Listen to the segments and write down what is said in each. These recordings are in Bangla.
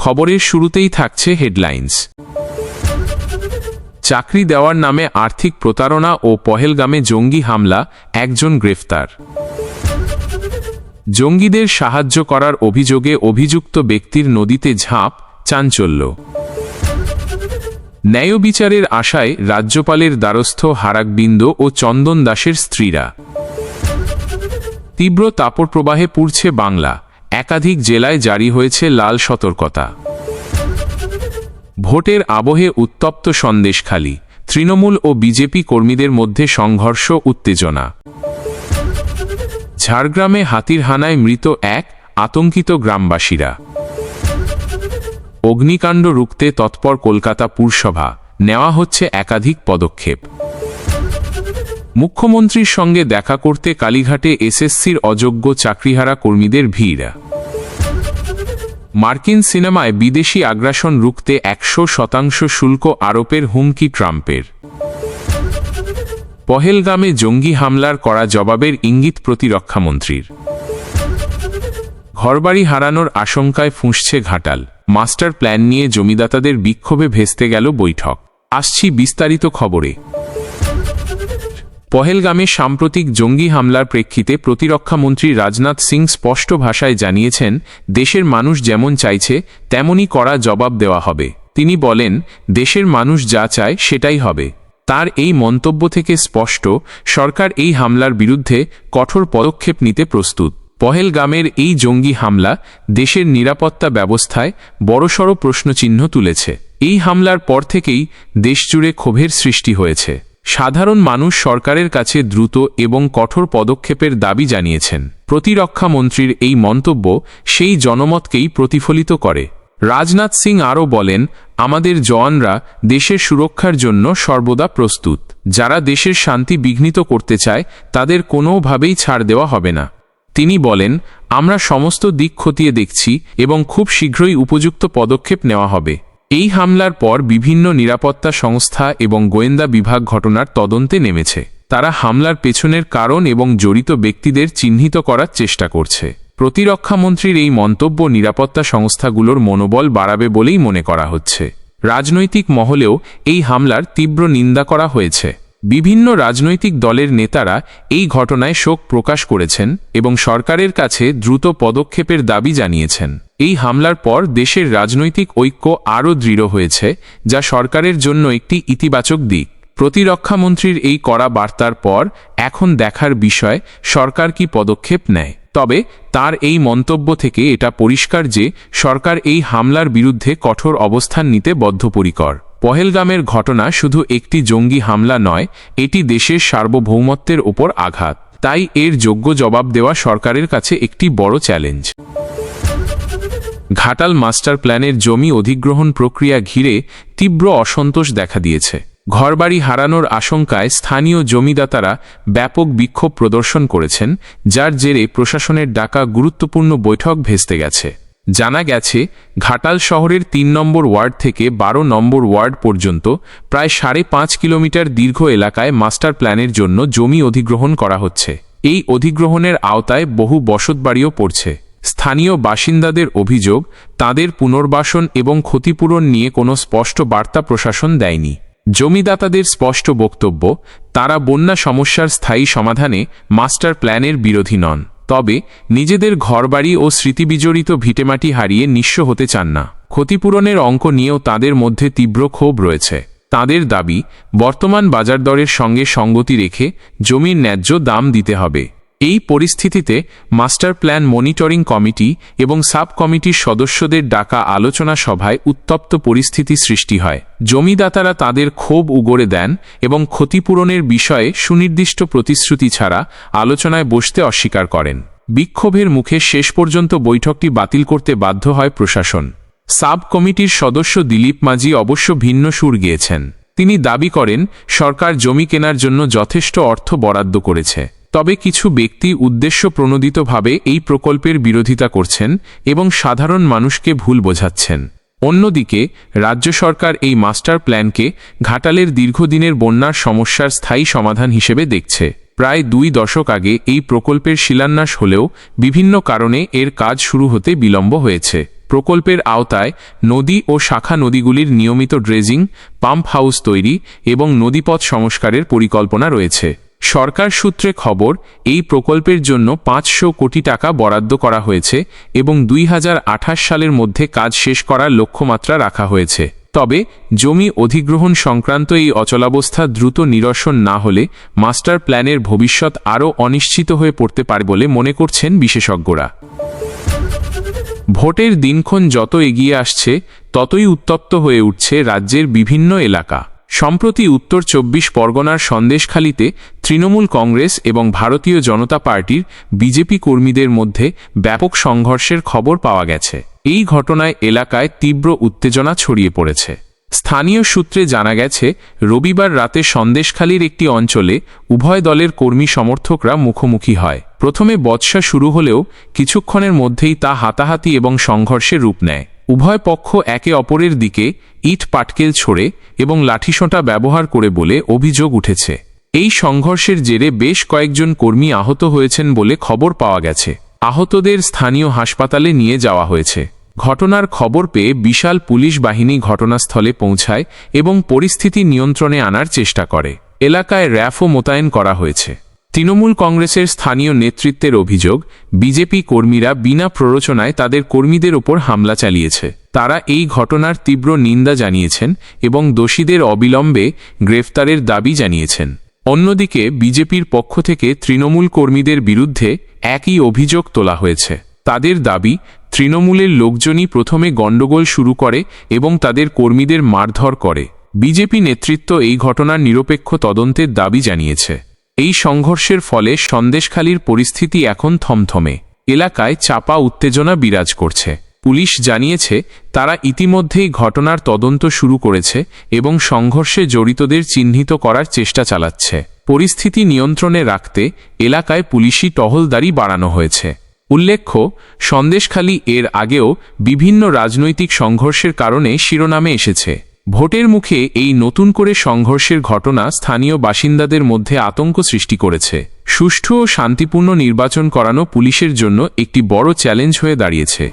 খবরের শুরুতেই থাকছে হেডলাইন্স। চাকরি দেওয়ার নামে আর্থিক প্রতারণা ও পহেলগামে জঙ্গি হামলা, একজন গ্রেফতার। জঙ্গিদের সাহায্য করার অভিযোগে অভিযুক্ত ব্যক্তির নদীতে ঝাঁপ, চাঞ্চল্য। ন্যায় বিচারের আশায় রাজ্যপালের দ্বারস্থ হারাকবিন্দ ও চন্দন দাসের স্ত্রীরা। তীব্র তাপপ্রবাহে পুড়ছে বাংলা, একাধিক জেলায় জারি হয়েছে লাল সতর্কতা। ভোটের আবহে উত্তপ্ত সন্দেশখালী, তৃণমূল ও বিজেপি কর্মীদের মধ্যে সংঘর্ষ, উত্তেজনা। ঝাড়গ্রামে হাতির হানায় মৃত এক, আতঙ্কিত গ্রামবাসীরা। অগ্নিকাণ্ড রুখতে তৎপর কলকাতা পুরসভা, নেওয়া হচ্ছে একাধিক পদক্ষেপ। মুখ্যমন্ত্রীর সঙ্গে দেখা করতে কালীঘাটে এসএসসির অযোগ্য চাকরিহারা কর্মীদের ভিড়। মার্কিন সিনেমায় বিদেশি আগ্রাসন রুখতে 100% শুল্ক আরোপের হুমকি ট্রাম্পের। পহেলগামে জঙ্গি হামলার কড়া জবাবের ইঙ্গিত প্রতিরক্ষামন্ত্রীর। ঘরবাড়ি হারানোর আশঙ্কায় ফুঁসছে ঘাটাল, মাস্টার প্ল্যান নিয়ে জমিদাতাদের বিক্ষোভে ভেস্তে গেল বৈঠক। আসছি বিস্তারিত খবরে। পহেলগামে সাম্প্রতিক জঙ্গি হামলার প্রেক্ষিতে প্রতিরক্ষামন্ত্রী রাজনাথ সিং স্পষ্ট ভাষায় জানিয়েছেন, দেশের মানুষ যেমন চাইছে তেমনই কড়া জবাব দেওয়া হবে। তিনি বলেন, দেশের মানুষ যা চায় সেটাই হবে। তার এই মন্তব্য থেকে স্পষ্ট, সরকার এই হামলার বিরুদ্ধে কঠোর পদক্ষেপ নিতে প্রস্তুত। পহেলগামের এই জঙ্গি হামলা দেশের নিরাপত্তা ব্যবস্থায় বড়সড় প্রশ্নচিহ্ন তুলেছে। এই হামলার পর থেকেই দেশজুড়ে ক্ষোভের সৃষ্টি হয়েছে। সাধারণ মানুষ সরকারের কাছে দ্রুত এবং কঠোর পদক্ষেপের দাবি জানিয়েছেন। প্রতিরক্ষামন্ত্রীর এই মন্তব্য সেই জনমতকেই প্রতিফলিত করে। রাজনাথ সিং আরও বলেন, আমাদের জওয়ানরা দেশের সুরক্ষার জন্য সর্বদা প্রস্তুত। যারা দেশের শান্তি বিঘ্নিত করতে চায় তাদের কোনোভাবেই ছাড় দেওয়া হবে না। তিনি বলেন, আমরা সমস্ত দিক খতিয়ে দেখছি এবং খুব শীঘ্রই উপযুক্ত পদক্ষেপ নেওয়া হবে। এই হামলার পর বিভিন্ন নিরাপত্তা সংস্থা এবং গোয়েন্দা বিভাগ ঘটনার তদন্তে নেমেছে। তারা হামলার পেছনের কারণ এবং জড়িত ব্যক্তিদের চিহ্নিত করার চেষ্টা করছে। প্রতিরক্ষামন্ত্রীর এই মন্তব্য নিরাপত্তা সংস্থাগুলোর মনোবল বাড়াবে বলেই মনে করা হচ্ছে। রাজনৈতিক মহলেও এই হামলার তীব্র নিন্দা করা হয়েছে। বিভিন্ন রাজনৈতিক দলের নেতারা এই ঘটনায় শোক প্রকাশ করেছেন এবং সরকারের কাছে দ্রুত পদক্ষেপের দাবি জানিয়েছেন। এই হামলার পর দেশের রাজনৈতিক ঐক্য আরও দৃঢ় হয়েছে, যা সরকারের জন্য একটি ইতিবাচক দিক। প্রতিরক্ষামন্ত্রীর এই কড়া বার্তার পর এখন দেখার বিষয় সরকার কি পদক্ষেপ নেয়। তবে তার এই মন্তব্য থেকে এটা পরিষ্কার যে সরকার এই হামলার বিরুদ্ধে কঠোর অবস্থান নিতে বদ্ধপরিকর। পহেলগামের ঘটনা শুধু একটি জঙ্গি হামলা নয়, এটি দেশের সার্বভৌমত্বের ওপর আঘাত। তাই এর যোগ্য জবাব দেওয়া সরকারের কাছে একটি বড় চ্যালেঞ্জ। ঘাটাল মাস্টার প্ল্যানের জমি অধিগ্রহণ প্রক্রিয়া ঘিরে তীব্র অসন্তোষ দেখা দিয়েছে। ঘরবাড়ি হারানোর আশঙ্কায় স্থানীয় জমিদাতারা ব্যাপক বিক্ষোভ প্রদর্শন করেছেন, যার জেরে প্রশাসনের ডাকা গুরুত্বপূর্ণ বৈঠক ভেস্তে গেছে। জানা গেছে, ঘাটাল শহরের ৩ নম্বর ওয়ার্ড থেকে ১২ নম্বর ওয়ার্ড পর্যন্ত প্রায় ৫.৫ কিলোমিটার দীর্ঘ এলাকায় মাস্টার প্ল্যানের জন্য জমি অধিগ্রহণ করা হচ্ছে। এই অধিগ্রহণের আওতায় বহু বসতবাড়িও পড়ছে। স্থানীয় বাসিন্দাদের অভিযোগ, তাদের পুনর্বাসন এবং ক্ষতিপূরণ নিয়ে কোনো স্পষ্ট বার্তা প্রশাসন দেয়নি। জমিদাতাদের স্পষ্ট বক্তব্য, তারা বন্যা সমস্যার স্থায়ী সমাধানে মাস্টার প্ল্যানের বিরোধী নন, তবে নিজেদের ঘরবাড়ি ও স্মৃতিবিজড়িত ভিটেমাটি হারিয়ে নিঃস্ব হতে চান না। ক্ষতিপূরণের অঙ্ক নিয়েও তাদের মধ্যে তীব্র ক্ষোভ রয়েছে। তাদের দাবি, বর্তমান বাজার দরের সঙ্গে সঙ্গতি রেখে জমির ন্যায্য দাম দিতে হবে। এই পরিস্থিতিতে মাস্টার প্ল্যান মনিটরিং কমিটি এবং সাব কমিটির সদস্যদের ডাকা আলোচনা সভায় উত্তপ্ত পরিস্থিতি সৃষ্টি হয়। জমিদাতারা তাদের ক্ষোভ উগরে দেন এবং ক্ষতিপূরণের বিষয়ে সুনির্দিষ্ট প্রতিশ্রুতি ছাড়া আলোচনায় বসতে অস্বীকার করেন। বিক্ষোভের মুখে শেষ পর্যন্ত বৈঠকটি বাতিল করতে বাধ্য হয় প্রশাসন। সাব কমিটির সদস্য দিলীপ মাঝি অবশ্য ভিন্ন সুর গেয়েছেন। তিনি দাবি করেন, সরকার জমি কেনার জন্য যথেষ্ট অর্থ বরাদ্দ করেছে। তবে কিছু ব্যক্তি উদ্দেশ্যপ্রণোদিতভাবে এই প্রকল্পের বিরোধিতা করছেন এবং সাধারণ মানুষকে ভুল বোঝাচ্ছেন। অন্যদিকে রাজ্য সরকার এই মাস্টার প্ল্যানকে ঘাটালের দীর্ঘদিনের বন্যার সমস্যার স্থায়ী সমাধান হিসেবে দেখছে। প্রায় 2 দশক আগে এই প্রকল্পের শিলান্যাস হলেও বিভিন্ন কারণে এর কাজ শুরু হতে বিলম্ব হয়েছে। প্রকল্পের আওতায় নদী ও শাখা নদীগুলির নিয়মিত ড্রেজিং, পাম্প হাউস তৈরি এবং নদীপথ সংস্কারের পরিকল্পনা রয়েছে। সরকার সূত্রে খবর, এই প্রকল্পের জন্য 500 কোটি টাকা বরাদ্দ করা হয়েছে এবং 2028 সালের মধ্যে কাজ শেষ করার লক্ষ্যমাত্রা রাখা হয়েছে। তবে জমি অধিগ্রহণ সংক্রান্ত এই অচলাবস্থা দ্রুত নিরসন না হলে মাস্টার প্ল্যানের ভবিষ্যৎ আরও অনিশ্চিত হয়ে পড়তে পারে বলে মনে করছেন বিশেষজ্ঞরা। ভোটের দিনক্ষণ যত এগিয়ে আসছে ততই উত্তপ্ত হয়ে উঠছে রাজ্যের বিভিন্ন এলাকা। সম্প্রতি উত্তর 24 পরগনার সন্দেশখালীতে তৃণমূল কংগ্রেস এবং ভারতীয় জনতা পার্টির বিজেপি কর্মীদের মধ্যে ব্যাপক সংঘর্ষের খবর পাওয়া গেছে। এই ঘটনায় এলাকায় তীব্র উত্তেজনা ছড়িয়ে পড়েছে। স্থানীয় সূত্রে জানা গেছে, রবিবার রাতে সন্দেশখালীর একটি অঞ্চলে উভয় দলের কর্মী সমর্থকরা মুখোমুখি হয়। প্রথমে বচসা শুরু হলেও কিছুক্ষণের মধ্যেই তা হাতাহাতি এবং সংঘর্ষের রূপ নেয়। উভয় পক্ষ একে অপরের দিকে ইট পাটকেল ছোড়ে এবং লাঠিসোঁটা ব্যবহার করে বলে অভিযোগ উঠেছে। এই সংঘর্ষের জেরে বেশ কয়েকজন কর্মী আহত হয়েছেন বলে খবর পাওয়া গেছে। আহতদের স্থানীয় হাসপাতালে নিয়ে যাওয়া হয়েছে। ঘটনার খবর পেয়ে বিশাল পুলিশ বাহিনী ঘটনাস্থলে পৌঁছায় এবং পরিস্থিতি নিয়ন্ত্রণে আনার চেষ্টা করে। এলাকায় র্যাফও মোতায়েন করা হয়েছে। তৃণমূল কংগ্রেসের স্থানীয় নেতৃত্বের অভিযোগ, বিজেপি কর্মীরা বিনা প্ররোচনায় তাদের কর্মীদের ওপর হামলা চালিয়েছে। তারা এই ঘটনার তীব্র নিন্দা জানিয়েছেন এবং দোষীদের অবিলম্বে গ্রেফতারের দাবি জানিয়েছেন। অন্যদিকে বিজেপির পক্ষ থেকে তৃণমূল কর্মীদের বিরুদ্ধে একই অভিযোগ তোলা হয়েছে। তাদের দাবি, তৃণমূলের লোকজনই প্রথমে গণ্ডগোল শুরু করে এবং তাদের কর্মীদের মারধর করে। বিজেপি নেতৃত্ব এই ঘটনার নিরপেক্ষ তদন্তের দাবি জানিয়েছে। এই সংঘর্ষের ফলে সন্দেশখালীর পরিস্থিতি এখন থমথমে। এলাকায় চাপা উত্তেজনা বিরাজ করছে। পুলিশ জানিয়েছে, তারা ইতিমধ্যেই ঘটনার তদন্ত শুরু করেছে এবং সংঘর্ষে জড়িতদের চিহ্নিত করার চেষ্টা চালাচ্ছে। পরিস্থিতি নিয়ন্ত্রণে রাখতে এলাকায় পুলিশি টহলদারি বাড়ানো হয়েছে। উল্লেখ্য, সন্দেশখালী এর আগেও বিভিন্ন রাজনৈতিক সংঘর্ষের কারণে শিরোনামে এসেছে। ভোটের মুখে এই নতুন করে সংঘর্ষের ঘটনা স্থানীয় বাসিন্দাদের মধ্যে আতঙ্ক সৃষ্টি করেছে। সুষ্ঠু ও শান্তিপূর্ণ নির্বাচন করানো পুলিশের জন্য একটি বড় চ্যালেঞ্জ হয়ে দাঁড়িয়েছে।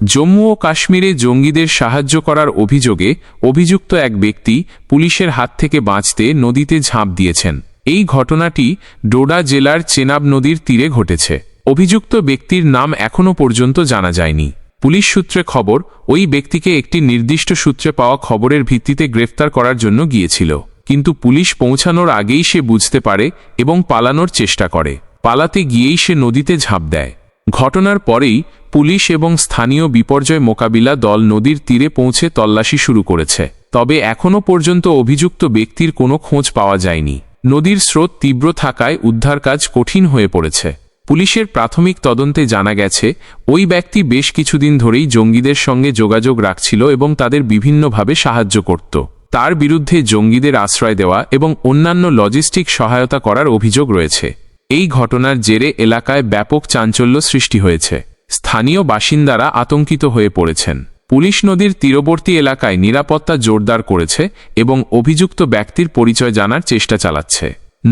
জম্মু ও কাশ্মীরে জঙ্গিদের সাহায্য করার অভিযোগে অভিযুক্ত এক ব্যক্তি পুলিশের হাত থেকে বাঁচতে নদীতে ঝাঁপ দিয়েছেন। এই ঘটনাটি ডোডা জেলার চেনাব নদীর তীরে ঘটেছে। অভিযুক্ত ব্যক্তির নাম এখনও পর্যন্ত জানা যায়নি। পুলিশ সূত্রে খবর, ওই ব্যক্তিকে একটি নির্দিষ্ট সূত্রে পাওয়া খবরের ভিত্তিতে গ্রেফতার করার জন্য গিয়েছিল, কিন্তু পুলিশ পৌঁছানোর আগেই সে বুঝতে পারে এবং পালানোর চেষ্টা করে। পালাতে গিয়েই সে নদীতে ঝাঁপ দেয়। ঘটনার পরেই পুলিশ এবং স্থানীয় বিপর্যয় মোকাবিলা দল নদীর তীরে পৌঁছে তল্লাশি শুরু করেছে। তবে এখনও পর্যন্ত অভিযুক্ত ব্যক্তির কোনো খোঁজ পাওয়া যায়নি। নদীর স্রোত তীব্র থাকায় উদ্ধার কাজ কঠিন হয়ে পড়েছে। পুলিশের প্রাথমিক তদন্তে জানা গেছে, ওই ব্যক্তি বেশ কিছুদিন ধরেই জঙ্গিদের সঙ্গে যোগাযোগ রাখছিল এবং তাদের বিভিন্নভাবে সাহায্য করত। তার বিরুদ্ধে জঙ্গিদের আশ্রয় দেওয়া এবং অন্যান্য লজিস্টিক সহায়তা করার অভিযোগ রয়েছে। এই ঘটনার জেরে এলাকায় ব্যাপক চাঞ্চল্য সৃষ্টি হয়েছে। স্থানীয় বাসিন্দারা আতঙ্কিত হয়ে পড়েছেন। পুলিশ নদীর তীরবর্তী এলাকায় নিরাপত্তা জোরদার করেছে এবং অভিযুক্ত ব্যক্তির পরিচয় জানার চেষ্টা চালাচ্ছে।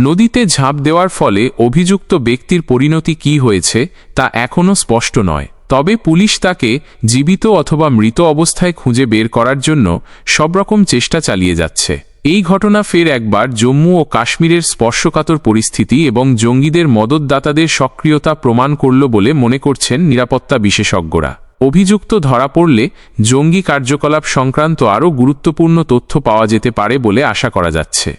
নদীতে ঝাঁপ দেওয়ার ফলে অভিযুক্ত ব্যক্তির পরিণতি কী হয়েছে তা এখনও স্পষ্ট নয়। তবে পুলিশ তাকে জীবিত অথবা মৃত অবস্থায় খুঁজে বের করার জন্য সব রকম চেষ্টা চালিয়ে যাচ্ছে। এই ঘটনা ফের একবার জম্মু ও কাশ্মীরের স্পর্শকাতর পরিস্থিতি এবং জঙ্গিদের মদতদাতাদের সক্রিয়তা প্রমাণ করল বলে মনে করছেন নিরাপত্তা বিশেষজ্ঞরা। অভিযুক্ত ধরা পড়লে জঙ্গি কার্যকলাপ সংক্রান্ত আরও গুরুত্বপূর্ণ তথ্য পাওয়া যেতে পারে বলে আশা করা যাচ্ছে।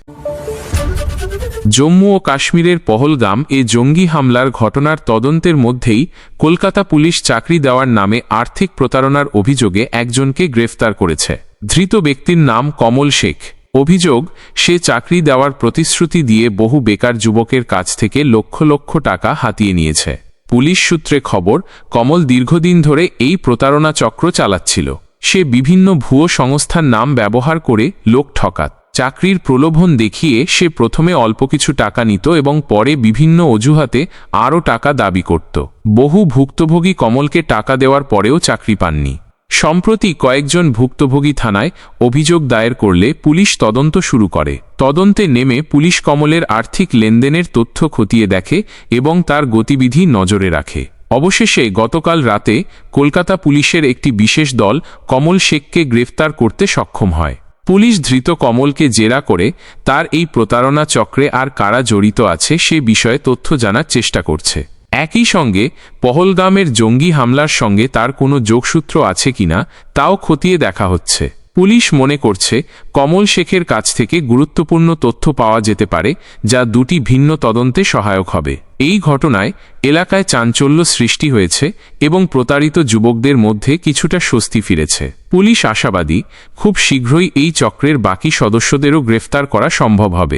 জম্মু ও কাশ্মীরের পহলগাম জঙ্গি হামলার ঘটনার তদন্তের মধ্যেই কলকাতা পুলিশ চাকরি দেওয়ার নামে আর্থিক প্রতারণার অভিযোগে একজনকে গ্রেফতার করেছে। ধৃত ব্যক্তির নাম কমল শেখ। অভিযোগ, সে চাকরি দেওয়ার প্রতিশ্রুতি দিয়ে বহু বেকার যুবকের কাছ থেকে লক্ষ লক্ষ টাকা হাতিয়ে নিয়েছে। পুলিশ সূত্রে খবর, কমল দীর্ঘদিন ধরে এই প্রতারণা চক্র চালাচ্ছিল। সে বিভিন্ন ভুয়ো সংস্থার নাম ব্যবহার করে লোক ঠকাত। চাকরির প্রলোভন দেখিয়ে সে প্রথমে অল্প কিছু টাকা নিত এবং পরে বিভিন্ন অজুহাতে আরও টাকা দাবি করত। বহু ভুক্তভোগী কমলকে টাকা দেওয়ার পরেও চাকরি পাননি। সম্প্রতি কয়েকজন ভুক্তভোগী থানায় অভিযোগ দায়ের করলে পুলিশ তদন্ত শুরু করে। তদন্তে নেমে পুলিশ কমলের আর্থিক লেনদেনের তথ্য খতিয়ে দেখে এবং তার গতিবিধি নজরে রাখে। অবশেষে গতকাল রাতে কলকাতা পুলিশের একটি বিশেষ দল কমল শেখকে গ্রেফতার করতে সক্ষম হয়। পুলিশ ধৃত কমলকে জেরা করে তার এই প্রতারণা চক্রে আর কারা জড়িত আছে সে বিষয়ে তথ্য জানার চেষ্টা করছে। একই সঙ্গে পহলগামের জঙ্গি হামলার সঙ্গে তার কোনো যোগসূত্র আছে কিনা তাও খতিয়ে দেখা হচ্ছে। পুলিশ মনে করছে কমল শেখের কাছ থেকে গুরুত্বপূর্ণ তথ্য পাওয়া যেতে পারে, যা দুটি ভিন্ন তদন্তে সহায়ক হবে। এই ঘটনায় এলাকায় চাঞ্চল্য সৃষ্টি হয়েছে এবং প্রতারিত যুবকদের মধ্যে কিছুটা স্বস্তি ফিরেছে। পুলিশ আশাবাদী খুব শীঘ্রই এই চক্রের বাকি সদস্যদেরও গ্রেফতার করা সম্ভব হবে।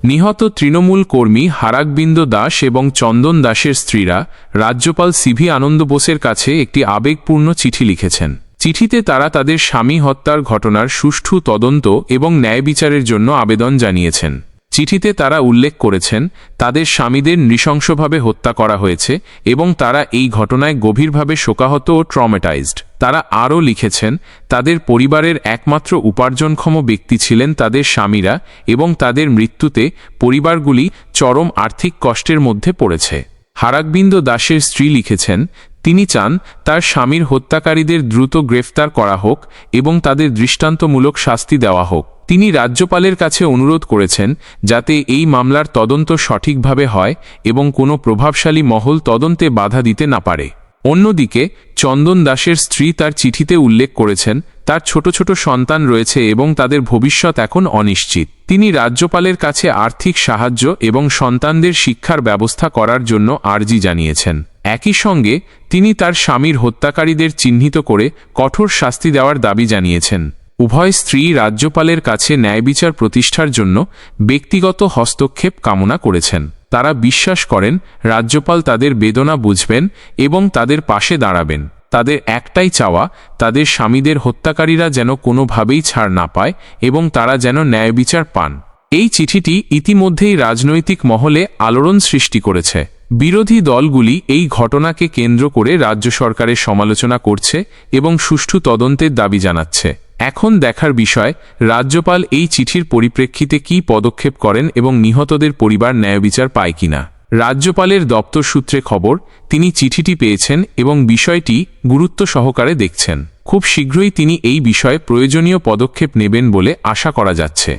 নিহত তৃণমূল কর্মী হারাকবিন্দ দাস এবং চন্দন দাসের স্ত্রীরা রাজ্যপাল সিভি আনন্দ বোসের কাছে একটি আবেগপূর্ণ চিঠি লিখেছেন। চিঠিতে তারা তাদের স্বামী হত্যার ঘটনার সুষ্ঠু তদন্ত এবং ন্যায় বিচারের জন্য আবেদন জানিয়েছেন। চিঠিতে তারা উল্লেখ করেছেন তাদের স্বামীদের নৃশংসভাবে হত্যা করা হয়েছে এবং তারা এই ঘটনায় গভীরভাবে শোকাহত ও ট্রমেটাইজড। তারা আরও লিখেছেন তাদের পরিবারের একমাত্র উপার্জনক্ষম ব্যক্তি ছিলেন তাদের স্বামীরা এবং তাদের মৃত্যুতে পরিবারগুলি চরম আর্থিক কষ্টের মধ্যে পড়েছে। হারাকবিন্দ দাসের স্ত্রী লিখেছেন তিনি চান তার স্বামীর হত্যাকারীদের দ্রুত গ্রেফতার করা হোক এবং তাদের দৃষ্টান্তমূলক শাস্তি দেওয়া হোক। তিনি রাজ্যপালের কাছে অনুরোধ করেছেন যাতে এই মামলার তদন্ত সঠিকভাবে হয় এবং কোনো প্রভাবশালী মহল তদন্তে বাধা দিতে না পারে। অন্যদিকে চন্দন দাসের স্ত্রী তার চিঠিতে উল্লেখ করেছেন তার ছোট ছোট সন্তান রয়েছে এবং তাদের ভবিষ্যৎ এখন অনিশ্চিত। তিনি রাজ্যপালের কাছে আর্থিক সাহায্য এবং সন্তানদের শিক্ষার ব্যবস্থা করার জন্য আর্জি জানিয়েছেন। একই সঙ্গে তিনি তার স্বামীর হত্যাকারীদের চিহ্নিত করে কঠোর শাস্তি দেওয়ার দাবি জানিয়েছেন। উভয় স্ত্রী রাজ্যপালের কাছে ন্যায়বিচার প্রতিষ্ঠার জন্য ব্যক্তিগত হস্তক্ষেপ কামনা করেছেন। তারা বিশ্বাস করেন রাজ্যপাল তাদের বেদনা বুঝবেন এবং তাদের পাশে দাঁড়াবেন। তাদের একটাই চাওয়া তাদের স্বামীদের হত্যাকারীরা যেন কোনোভাবেই ছাড় না পায় এবং তারা যেন ন্যায়বিচার পান। এই চিঠিটি ইতিমধ্যেই রাজনৈতিক মহলে আলোড়ন সৃষ্টি করেছে। বিরোধী দলগুলি এই ঘটনাকে কেন্দ্র করে রাজ্য সরকারের সমালোচনা করছে এবং সুষ্ঠু তদন্তের দাবি জানাচ্ছে। এখন দেখার বিষয় রাজ্যপাল এই চিঠির পরিপ্রেক্ষিতে কী পদক্ষেপ করেন এবং নিহতদের পরিবার ন্যায়বিচার পায় কিনা। রাজ্যপালের দপ্তর সূত্রে খবর তিনি চিঠিটি পেয়েছেন এবং বিষয়টি গুরুত্ব সহকারে দেখছেন। খুব শীঘ্রই তিনি এই বিষয়ে প্রয়োজনীয় পদক্ষেপ নেবেন বলে আশা করা যাচ্ছে।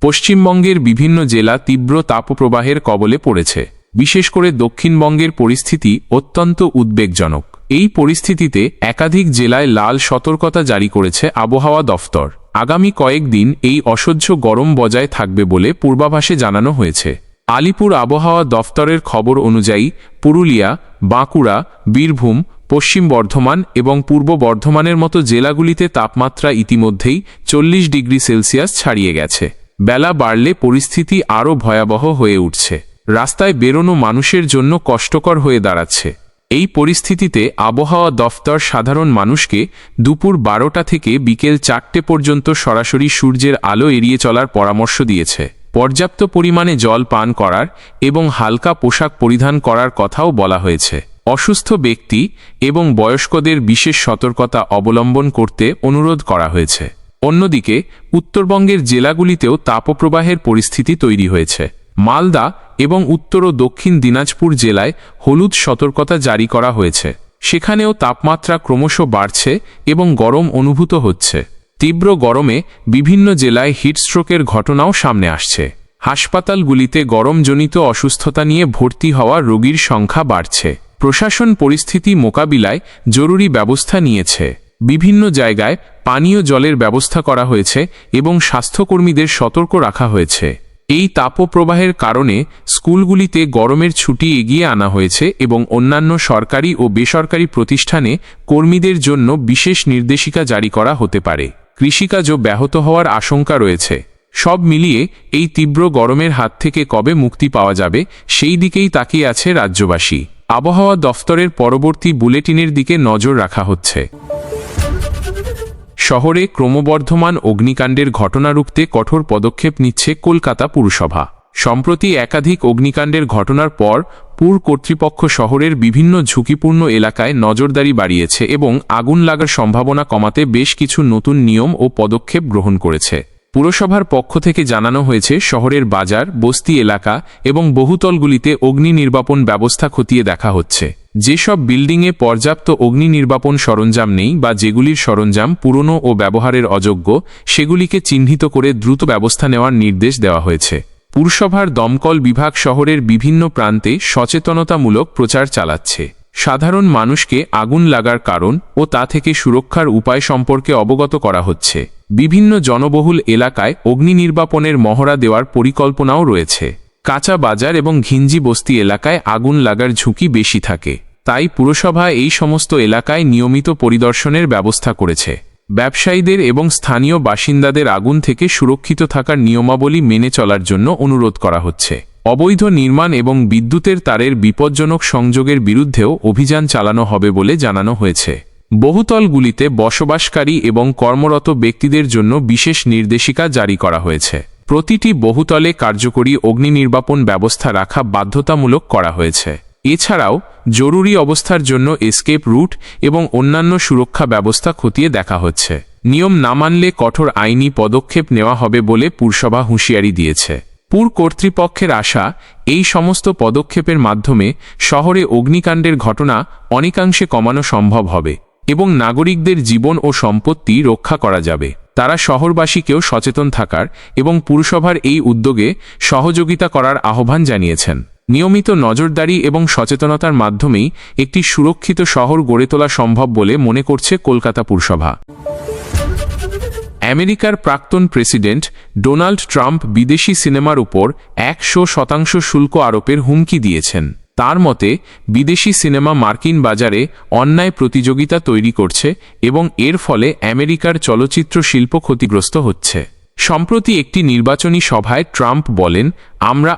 পশ্চিমবঙ্গের বিভিন্ন জেলা তীব্র তাপপ্রবাহের কবলে পড়েছে। বিশেষ করে দক্ষিণবঙ্গের পরিস্থিতি অত্যন্ত উদ্বেগজনক। এই পরিস্থিতিতে একাধিক জেলায় লাল সতর্কতা জারি করেছে আবহাওয়া দফতর। আগামী কয়েকদিন এই অসহ্য গরম বজায় থাকবে বলে পূর্বাভাসে জানানো হয়েছে। আলিপুর আবহাওয়া দফতরের খবর অনুযায়ী পুরুলিয়া, বাঁকুড়া, বীরভূম, পশ্চিম বর্ধমান এবং পূর্ব বর্ধমানের মতো জেলাগুলিতে তাপমাত্রা ইতিমধ্যেই 40 ডিগ্রি সেলসিয়াস ছাড়িয়ে গেছে। বেলা বাড়লে পরিস্থিতি আরও ভয়াবহ হয়ে উঠছে। রাস্তায় বেরোনো মানুষের জন্য কষ্টকর হয়ে দাঁড়াচ্ছে। এই পরিস্থিতিতে আবহাওয়া দফতর সাধারণ মানুষকে দুপুর 12টা থেকে বিকেল 4টে পর্যন্ত সরাসরি সূর্যের আলো এড়িয়ে চলার পরামর্শ দিয়েছে। পর্যাপ্ত পরিমাণে জল পান করার এবং হালকা পোশাক পরিধান করার কথাও বলা হয়েছে। অসুস্থ ব্যক্তি এবং বয়স্কদের বিশেষ সতর্কতা অবলম্বন করতে অনুরোধ করা হয়েছে। অন্যদিকে উত্তরবঙ্গের জেলাগুলিতেও তাপপ্রবাহের পরিস্থিতি তৈরি হয়েছে। মালদা এবং উত্তর ও দক্ষিণ দিনাজপুর জেলায় হলুদ সতর্কতা জারি করা হয়েছে। সেখানেও তাপমাত্রা ক্রমশ বাড়ছে এবং গরম অনুভূত হচ্ছে। তীব্র গরমে বিভিন্ন জেলায় হিটস্ট্রোকের ঘটনাও সামনে আসছে। হাসপাতালগুলিতে গরমজনিত অসুস্থতা নিয়ে ভর্তি হওয়া রোগীর সংখ্যা বাড়ছে। প্রশাসন পরিস্থিতি মোকাবিলায় জরুরি ব্যবস্থা নিয়েছে। বিভিন্ন জায়গায় পানীয় জলের ব্যবস্থা করা হয়েছে এবং স্বাস্থ্যকর্মীদের সতর্ক রাখা হয়েছে। এই তাপপ্রবাহের কারণে স্কুলগুলিতে গরমের ছুটি এগিয়ে আনা হয়েছে এবং অন্যান্য সরকারি ও বেসরকারি প্রতিষ্ঠানে কর্মীদের জন্য বিশেষ নির্দেশিকা জারি করা হতে পারে। কৃষিকাজও ব্যাহত হওয়ার আশঙ্কা রয়েছে। সব মিলিয়ে এই তীব্র গরমের হাত থেকে কবে মুক্তি পাওয়া যাবে সেই দিকেই তাকিয়ে আছে রাজ্যবাসী। আবহাওয়া দফতরের পরবর্তী বুলেটিনের দিকে নজর রাখা হচ্ছে। শহরে ক্রমবর্ধমান অগ্নিকাণ্ডের ঘটনা রুখতে কঠোর পদক্ষেপ নিচ্ছে কলকাতা পুরসভা। সম্প্রতি একাধিক অগ্নিকাণ্ডের ঘটনার পর পুর কর্তৃপক্ষ শহরের বিভিন্ন ঝুঁকিপূর্ণ এলাকায় নজরদারি বাড়িয়েছে এবং আগুন লাগার সম্ভাবনা কমাতে বেশ কিছু নতুন নিয়ম ও পদক্ষেপ গ্রহণ করেছে। পুরসভার পক্ষ থেকে জানানো হয়েছে শহরের বাজার, বস্তি এলাকা এবং বহুতলগুলিতে অগ্নি নির্বাপন ব্যবস্থা খতিয়ে দেখা হচ্ছে। যেসব বিল্ডিংয়ে পর্যাপ্ত অগ্নি নির্বাপন সরঞ্জাম নেই বা যেগুলির সরঞ্জাম পুরনো ও ব্যবহারের অযোগ্য, সেগুলিকে চিহ্নিত করে দ্রুত ব্যবস্থা নেওয়ার নির্দেশ দেওয়া হয়েছে। পুরসভার দমকল বিভাগ শহরের বিভিন্ন প্রান্তে সচেতনতামূলক প্রচার চালাচ্ছে। সাধারণ মানুষকে আগুন লাগার কারণ ও তা থেকে সুরক্ষার উপায় সম্পর্কে অবগত করা হচ্ছে। বিভিন্ন জনবহুল এলাকায় অগ্নি নির্বাপনের মহড়া দেওয়ার পরিকল্পনাও রয়েছে। কাঁচা বাজার এবং ঘিঞ্জি বস্তি এলাকায় আগুন লাগার ঝুঁকি বেশি থাকে, তাই পুরসভা এই সমস্ত এলাকায় নিয়মিত পরিদর্শনের ব্যবস্থা করেছে। ব্যবসায়ীদের এবং স্থানীয় বাসিন্দাদের আগুন থেকে সুরক্ষিত থাকার নিয়মাবলী মেনে চলার জন্য অনুরোধ করা হচ্ছে। অবৈধ নির্মাণ এবং বিদ্যুতের তারের বিপজ্জনক সংযোগের বিরুদ্ধেও অভিযান চালানো হবে বলে জানানো হয়েছে। বহুতলগুলিতে বসবাসকারী এবং কর্মরত ব্যক্তিদের জন্য বিশেষ নির্দেশিকা জারি করা হয়েছে। প্রতিটি বহুতলে কার্যকরী অগ্নি নির্বাপন ব্যবস্থা রাখা বাধ্যতামূলক করা হয়েছে। এছাড়াও জরুরি অবস্থার জন্য এসকেপ রুট এবং অন্যান্য সুরক্ষা ব্যবস্থা খতিয়ে দেখা হচ্ছে। নিয়ম না মানলে কঠোর আইনি পদক্ষেপ নেওয়া হবে বলে পুরসভা হুঁশিয়ারি দিয়েছে। পুর কর্তৃপক্ষের আশা, এই সমস্ত পদক্ষেপের মাধ্যমে শহরে অগ্নিকাণ্ডের ঘটনা অনেকাংশে কমানো সম্ভব হবে এবং নাগরিকদের জীবন ও সম্পত্তি রক্ষা করা যাবে। তারা শহরবাসীকেও সচেতন থাকার এবং পুরসভার এই উদ্যোগে সহযোগিতা করার আহ্বান জানিয়েছেন। নিয়মিত নজরদারি এবং সচেতনতার মাধ্যমেই একটি সুরক্ষিত শহর গড়ে তোলা সম্ভব বলে মনে করছে কলকাতা পুরসভা। আমেরিকার প্রাক্তন প্রেসিডেন্ট ডোনাল্ড ট্রাম্প বিদেশি সিনেমার উপর 100% শুল্ক আরোপের হুমকি দিয়েছেন। তার মতে, বিদেশি সিনেমা মার্কিন বাজারে অন্যায় প্রতিযোগিতা তৈরি করছে এবং এর ফলে আমেরিকার চলচ্চিত্র শিল্প ক্ষতিগ্রস্ত হচ্ছে। সম্প্রতি একটি নির্বাচনী সভায় ট্রাম্প বলেন, আমরা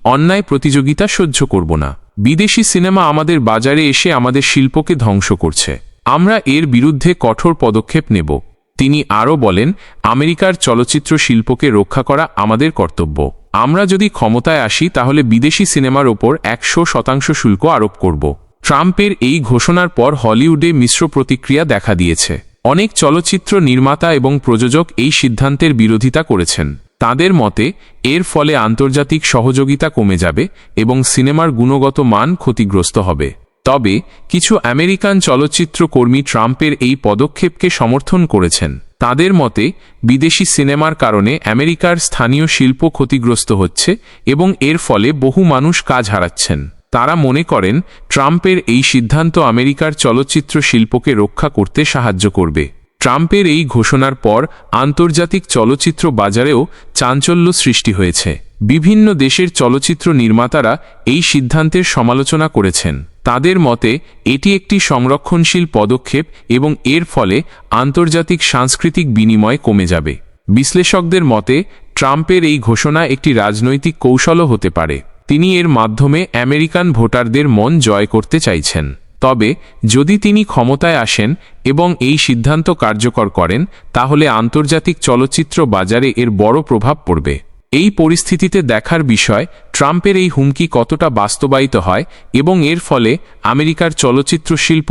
অন্যায় প্রতিযোগিতা সহ্য করব না। বিদেশি সিনেমা আমাদের বাজারে এসে আমাদের শিল্পকে ধ্বংস করছে। আমরা এর বিরুদ্ধে কঠোর পদক্ষেপ নেব। তিনি আরও বলেন, আমেরিকার চলচ্চিত্র শিল্পকে রক্ষা করা আমাদের কর্তব্য। আমরা যদি ক্ষমতায় আসি তাহলে বিদেশি সিনেমার ওপর 100% শুল্ক আরোপ করব। ট্রাম্পের এই ঘোষণার পর হলিউডে মিশ্র প্রতিক্রিয়া দেখা দিয়েছে। অনেক চলচ্চিত্র নির্মাতা এবং প্রযোজক এই সিদ্ধান্তের বিরোধিতা করেছেন। তাদের মতে, এর ফলে আন্তর্জাতিক সহযোগিতা কমে যাবে এবং সিনেমার গুণগত মান ক্ষতিগ্রস্ত হবে। তবে কিছু আমেরিকান চলচ্চিত্র কর্মী ট্রাম্পের এই পদক্ষেপকে সমর্থন করেছেন। তাদের মতে, বিদেশি সিনেমার কারণে আমেরিকার স্থানীয় শিল্প ক্ষতিগ্রস্ত হচ্ছে এবং এর ফলে বহু মানুষ কাজ হারাচ্ছেন। তারা মনে করেন, ট্রাম্পের এই সিদ্ধান্ত আমেরিকার চলচ্চিত্র শিল্পকে রক্ষা করতে সাহায্য করবে। ট্রাম্পের এই ঘোষণার পর আন্তর্জাতিক চলচ্চিত্র বাজারেও চাঞ্চল্য সৃষ্টি হয়েছে। বিভিন্ন দেশের চলচ্চিত্র নির্মাতারা এই সিদ্ধান্তের সমালোচনা করেছেন। তাদের মতে, এটি একটি সংরক্ষণশীল পদক্ষেপ এবং এর ফলে আন্তর্জাতিক সাংস্কৃতিক বিনিময় কমে যাবে। বিশ্লেষকদের মতে, ট্রাম্পের এই ঘোষণা একটি রাজনৈতিক কৌশলও হতে পারে। তিনি এর মাধ্যমে আমেরিকান ভোটারদের মন জয় করতে চাইছেন। তবে যদি তিনি ক্ষমতায় আসেন এবং এই সিদ্ধান্ত কার্যকর করেন, তাহলে আন্তর্জাতিক চলচ্চিত্র বাজারে এর বড় প্রভাব পড়বে। এই পরিস্থিতিতে দেখার বিষয়, ট্রাম্পের এই হুমকি কতটা বাস্তবায়িত হয় এবং এর ফলে আমেরিকার চলচ্চিত্র শিল্প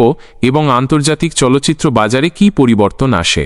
এবং আন্তর্জাতিক চলচ্চিত্র বাজারে কী পরিবর্তন আসে।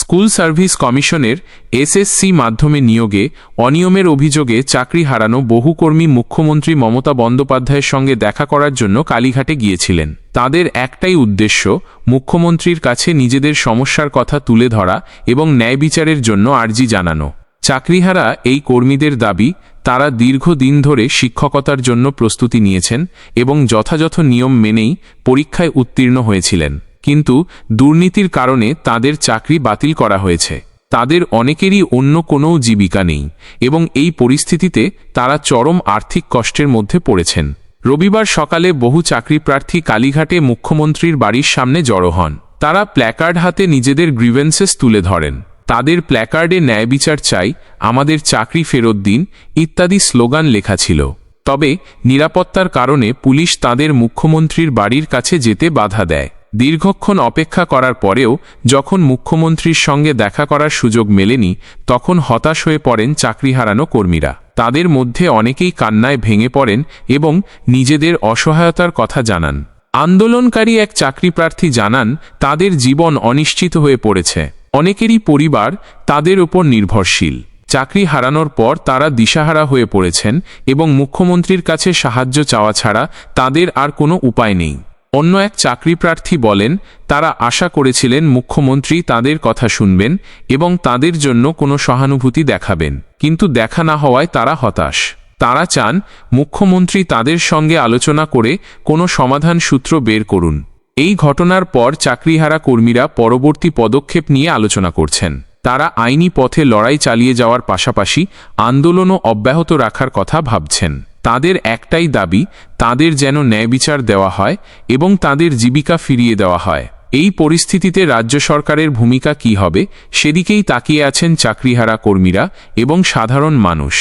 স্কুল সার্ভিস কমিশনের এসএসসি মাধ্যমে নিয়োগে অনিয়মের অভিযোগে চাকরি হারানো বহু কর্মী মুখ্যমন্ত্রী মমতা বন্দ্যোপাধ্যায়ের সঙ্গে দেখা করার জন্য কালীঘাটে গিয়েছিলেন। তাদের একটাই উদ্দেশ্য, মুখ্যমন্ত্রীর কাছে নিজেদের সমস্যার কথা তুলে ধরা এবং ন্যায় বিচারের জন্য আর্জি জানানো। চাকরিহারা এই কর্মীদের দাবি, তারা দীর্ঘদিন ধরে শিক্ষকতার জন্য প্রস্তুতি নিয়েছেন এবং যথাযথ নিয়ম মেনেই পরীক্ষায় উত্তীর্ণ হয়েছিলেন, কিন্তু দুর্নীতির কারণে তাদের চাকরি বাতিল করা হয়েছে। তাদের অনেকেরই অন্য কোনো জীবিকা নেই এবং এই পরিস্থিতিতে তারা চরম আর্থিক কষ্টের মধ্যে পড়েছেন। রবিবার সকালে বহু চাকরিপ্রার্থী কালীঘাটে মুখ্যমন্ত্রীর বাড়ির সামনে জড়ো হন। তারা প্ল্যাকার্ড হাতে নিজেদের গ্রিভেন্সেস তুলে ধরেন। তাদের প্ল্যাকার্ডে ন্যায় বিচার চাই, আমাদের চাকরি ফেরত দিন ইত্যাদি স্লোগান লেখা ছিল। তবে নিরাপত্তার কারণে পুলিশ তাদের মুখ্যমন্ত্রীর বাড়ির কাছে যেতে বাধা দেয়। দীর্ঘক্ষণ অপেক্ষা করার পরেও যখন মুখ্যমন্ত্রীর সঙ্গে দেখা করার সুযোগ মেলেনি, তখন হতাশ হয়ে পড়েন চাকরি হারানো কর্মীরা। তাদের মধ্যে অনেকেই কান্নায় ভেঙে পড়েন এবং নিজেদের অসহায়তার কথা জানান। আন্দোলনকারী এক চাকরিপ্রার্থী জানান, তাদের জীবন অনিশ্চিত হয়ে পড়েছে। অনেকেরই পরিবার তাদের ওপর নির্ভরশীল। চাকরি হারানোর পর তারা দিশাহারা হয়ে পড়েছেন এবং মুখ্যমন্ত্রীর কাছে সাহায্য চাওয়া ছাড়া তাদের আর কোনো উপায় নেই। অন্য এক চাকরিপ্রার্থী বলেন, তারা আশা করেছিলেন মুখ্যমন্ত্রী তাদের কথা শুনবেন এবং তাদের জন্য কোনো সহানুভূতি দেখাবেন, কিন্তু দেখা না হওয়ায় তারা হতাশ। তারা চান মুখ্যমন্ত্রী তাদের সঙ্গে আলোচনা করে কোনো সমাধান সূত্র বের করুন। এই ঘটনার পর চাকরিহারা কর্মীরা পরবর্তী পদক্ষেপ নিয়ে আলোচনা করছেন। তারা আইনি পথে লড়াই চালিয়ে যাওয়ার পাশাপাশি আন্দোলনও অব্যাহত রাখার কথা ভাবছেন। তাদের একটাই দাবি, তাদের যেন ন্যায়বিচার দেওয়া হয় এবং তাদের জীবিকা ফিরিয়ে দেওয়া হয়। এই পরিস্থিতিতে রাজ্য সরকারের ভূমিকা কী হবে, সেদিকেই তাকিয়ে আছেন চাকরিহারা কর্মীরা এবং সাধারণ মানুষ।